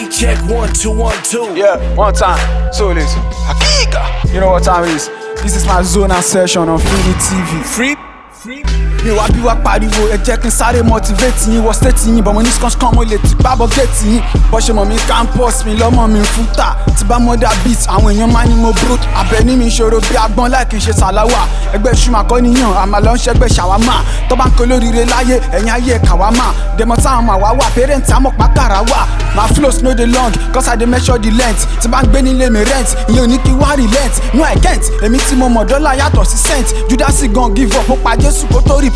Mic check 1 2 1 2. Yeah, one time. So listen. Hakika. You know what time it is? This is my Zona session on Freely TV. Free. Mi wá bí wá pariwo, ẹ jẹ́ kí n sáré motivate yín wọ state yín, but mo ní skan mo lè ti gbábọ̀ gate yín. Bọ́ ṣe mọ̀ mi campus mi lọ́mọ mi fúta, tí bá mọ́dà beat àwọn èèyàn máa ní mo broke. Àbẹ̀ní mi ṣòro bí agbọ́n láì kì í ṣe sàláwà. Ẹgbẹ́ ṣùmọ̀ kọ́ níyàn, àmà lọ ń ṣẹgbẹ́ ṣàwámà. Tó bá ń kó lóríire láyé, ẹ̀yìn ayé kàwámà. Dẹ̀mọ̀ táwọn máa wá wà, parent àmọ̀ pàkàrà wà. My flows no dey long, cause I dey measure the length. Tí bá ń gbé nílé mi rent, ìyẹn ò ní kí wá relent. No I can't, èmi tí mo mọ̀ dọ́là yàtọ̀ sí cent. Judas gan give up, ó pa Jésù kó tó repent.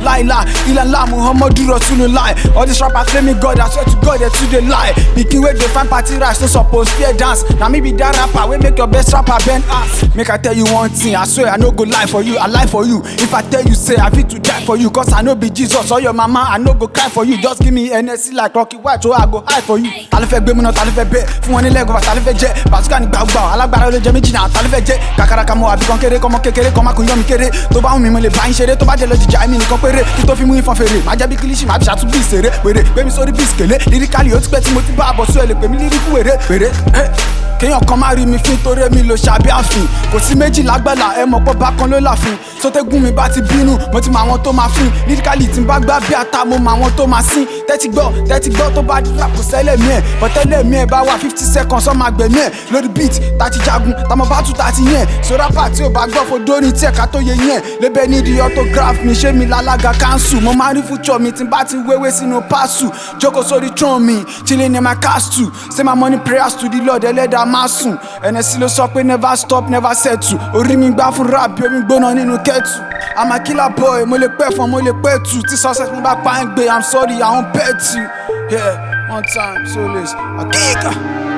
Láìlá, ilàlá Muhammadu Rasulullah. All these rappers claim me God, I swear to God they too dey lie. Pikin wey dey find party rice, no suppose fear dance. Na me be that rapper wey make your best rapper bend ass. Make I tell you one thing, I swear I no go lie for you, I lie for you. If I tell you say I fit to die for you, cause I no be Jesus or your mama, I no go cry for you. Just give me NSC like Rocky White, so I go high for you. Ta ló fẹ́ gbé mi náà, ta ló fẹ́ bẹ́ fún wọn ní lẹ́gọ̀ọ́, ta ló fẹ́ jẹ́ Bàsúkà ní gbàgbà, alágbára ló jẹ méjì náà, ta ló fẹ́ jẹ́ kàkàràkà mọ́ àbíkan kéré kọ́mọ kékeré kọ́ máa kún yọ́ mi kéré. Tó bá wù mí mo lè bá yín ṣeré, tó bá jẹ́ lọ jìjà èmi nìkan péré kí tó fi mú ìfọ̀n fèrè. Má jẹ́ bí kílíṣì, má bí ṣàtún bí ìṣeré wèrè, gbé mi sórí bí ìṣkèlé lírikálì ó ti pẹ́ tí mo ti bá àbọ̀ sún ẹ̀ lè pè mí líríkù wèrè. Kéèyàn kan má rí mi fín torí mi lò ṣàbí àfin, kò sí méjì lágbàlá ẹ mọ̀ pọ̀ bákan ló láfin. Sọtẹ́gùn mi bá ti bínú, mo ti mọ àwọn tó máa fín, lírikálì tí n bá gbá bí ata mo mọ àwọn tó máa sín. Tẹ́tí gbọ́ tó bá dúrà kò sẹ́lẹ̀ mi ẹ̀, bọ̀tẹ́lẹ̀ mi ẹ̀ bá wà 50 seconds ọmọ àgbẹ̀mí ẹ̀ lórí beat tàti jagun tàmọ́ bá tún tàti yẹn. Sọ́rápà tí ò bá gbọ́ fodórin tí ẹ̀ka tó yẹ yẹn, lébẹ̀ nídìí autograph mi ṣé mi lálága council. Mo máa rí future mi tí n bá ti wéwé sínú pásù, jókòó sórí throne mi chilling in my castle. Say my money prayers to the Lord ẹlẹ́dàá máa sùn. NSC ló sọ pé never stop never settle, orí mi gbá fún rap bí omi gbóná nínú kẹ́tù. I'm a killer boy, mo lè pẹ́ fún mo lè pẹ́ tù, tí success mi bá pa ń gbé, I'm sorry I won't pet you. Yeah, one time, so listen, Hakika.